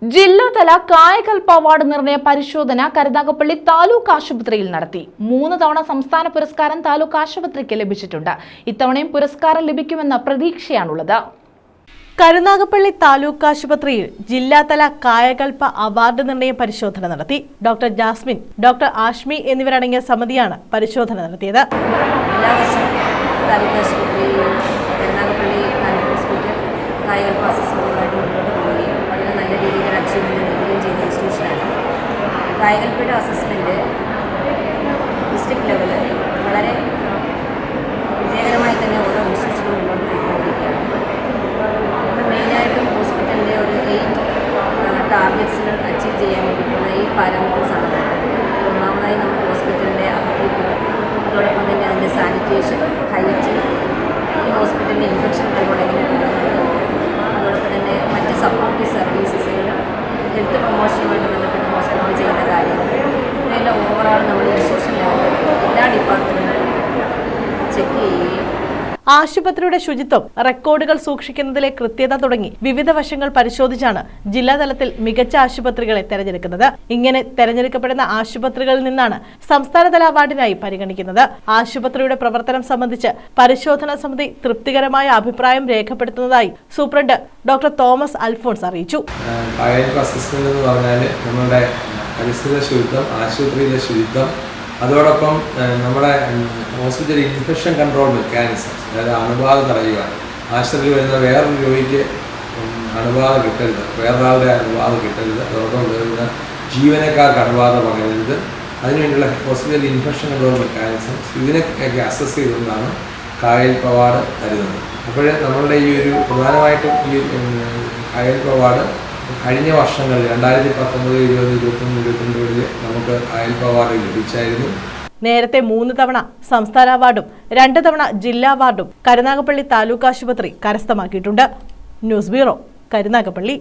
ജില്ലാതല കായകൽപ്പ അവാർഡ് നിർണയ പരിശോധന കരുനാഗപ്പള്ളി താലൂക്ക് ആശുപത്രിയിൽ നടത്തി. 3 തവണ സംസ്ഥാന പുരസ്കാരം താലൂക്ക് ആശുപത്രിക്ക് ലഭിച്ചിട്ടുണ്ട്. ഇത്തവണയും പുരസ്കാരം ലഭിക്കുമെന്ന പ്രതീക്ഷയാണുള്ളത്. കരുനാഗപ്പള്ളി താലൂക്ക് ആശുപത്രിയിൽ ജില്ലാതല കായകൽപ്പ അവാർഡ് നിർണയ പരിശോധന നടത്തി. ഡോക്ടർ ജാസ്മിൻ, ഡോക്ടർ ആഷ്മി എന്നിവരടങ്ങിയ സമിതിയാണ് പരിശോധന നടത്തിയത്. കായകൽപ്പയുടെ അസസ്മെൻറ്റ് ഡിസ്ട്രിക്ട് ലെവലിൽ വളരെ വിജയകരമായി തന്നെ ഓരോ ഇൻസ്റ്റിറ്റ്യൂഷനും മുന്നോട്ട് പോയിക്കൊണ്ടിരിക്കുകയാണ്. നമ്മൾ മെയിനായിട്ടും ഹോസ്പിറ്റലിൻ്റെ ഒരു 8 ടാർഗറ്റ്സുകൾ അച്ചീവ് ചെയ്യാൻ വേണ്ടിയിട്ടുള്ള ഈ പാരാമീറ്റേഴ്സാണ്. ഒന്നാമതായി നമുക്ക് ഹോസ്പിറ്റലിൻ്റെ അപ്കീപ്പ്, അതോടൊപ്പം തന്നെ അതിൻ്റെ സാനിറ്റേഷൻ, ഹൈജീൻ, ഈ ഹോസ്പിറ്റലിൻ്റെ ഇൻഫെക്ഷൻ കൺട്രോൾ എങ്ങനെ പോകുന്നത്, അതോടൊപ്പം തന്നെ മറ്റ് സപ്പോർട്ടീവ് സർവീസസുകൾ, ഹെൽത്ത് പ്രൊമോഷനുമായിട്ട് ബന്ധപ്പെട്ട് ഹോസ്പിറ്റലിൽ ചെയ്യുന്ന കാര്യങ്ങൾ, ഇതെല്ലാം ഓവറോൾ നമ്മൾ സോഷ്യൽ ലെവലിൽ എല്ലാ ഡിപ്പാർട്ട്മെൻറ്റും ചെക്ക് ചെയ്യുകയും ആശുപത്രിയുടെ ശുചിത്വം, റെക്കോർഡുകൾ സൂക്ഷിക്കുന്നതിലെ കൃത്യത തുടങ്ങി വിവിധ വശങ്ങൾ പരിശോധിച്ചാണ് ജില്ലാതലത്തിൽ മികച്ച ആശുപത്രികളെ തെരഞ്ഞെടുക്കുന്നത്. ഇങ്ങനെ തെരഞ്ഞെടുക്കപ്പെടുന്ന ആശുപത്രികളിൽ നിന്നാണ് സംസ്ഥാനതല അവാർഡിനായി പരിഗണിക്കുന്നത്. ആശുപത്രിയുടെ പ്രവർത്തനം സംബന്ധിച്ച് പരിശോധനാ സമിതി തൃപ്തികരമായ അഭിപ്രായം രേഖപ്പെടുത്തുന്നതായി സൂപ്രണ്ട് ഡോക്ടർ തോമസ് അൽഫോൺസ് അറിയിച്ചു. പരിസ്ഥിതി ശുചിത്വം, ആശുപത്രിയിലെ ശുചിത്വം, അതോടൊപ്പം നമ്മുടെ ഹോസ്പിറ്റൽ ഇൻഫെക്ഷൻ കൺട്രോൾ മെക്കാനിസം, അതായത് അണുബാധ തടയുക. ആശുപത്രിയിൽ വരുന്ന വേറൊരു രോഗിക്ക് അണുബാധ കിട്ടരുത്, വേറൊരാളുടെ അണുബാധ കിട്ടരുത്, അതോടൊപ്പം വരുന്ന ജീവനക്കാർക്ക് അണുബാധ പകരരുത്. അതിനുവേണ്ടിയുള്ള ഹോസ്പിറ്റൽ ഇൻഫെക്ഷൻ കൺട്രോൾ മെക്കാനിസംസ് ഇതിനൊക്കെ അസസ് ചെയ്തുകൊണ്ടാണ് കായകൽപ്പ അവാർഡ് തരുന്നത്. അപ്പോൾ നമ്മളുടെ ഈ ഒരു പ്രധാനമായിട്ടും ഈ കായകൽപ്പ അവാർഡ് കഴിഞ്ഞ വർഷങ്ങളിൽ 2019, 20, 21, 22 നമുക്ക് കായകൽപ്പ അവാർഡ് ലഭിച്ചായിരുന്നു. നേരത്തെ 3 തവണ സംസ്ഥാന അവാർഡും 2 തവണ ജില്ലാ അവാർഡും കരുനാഗപ്പള്ളി താലൂക്ക് ആശുപത്രി കരസ്ഥമാക്കിയിട്ടുണ്ട്. News bureau, Karunagappally.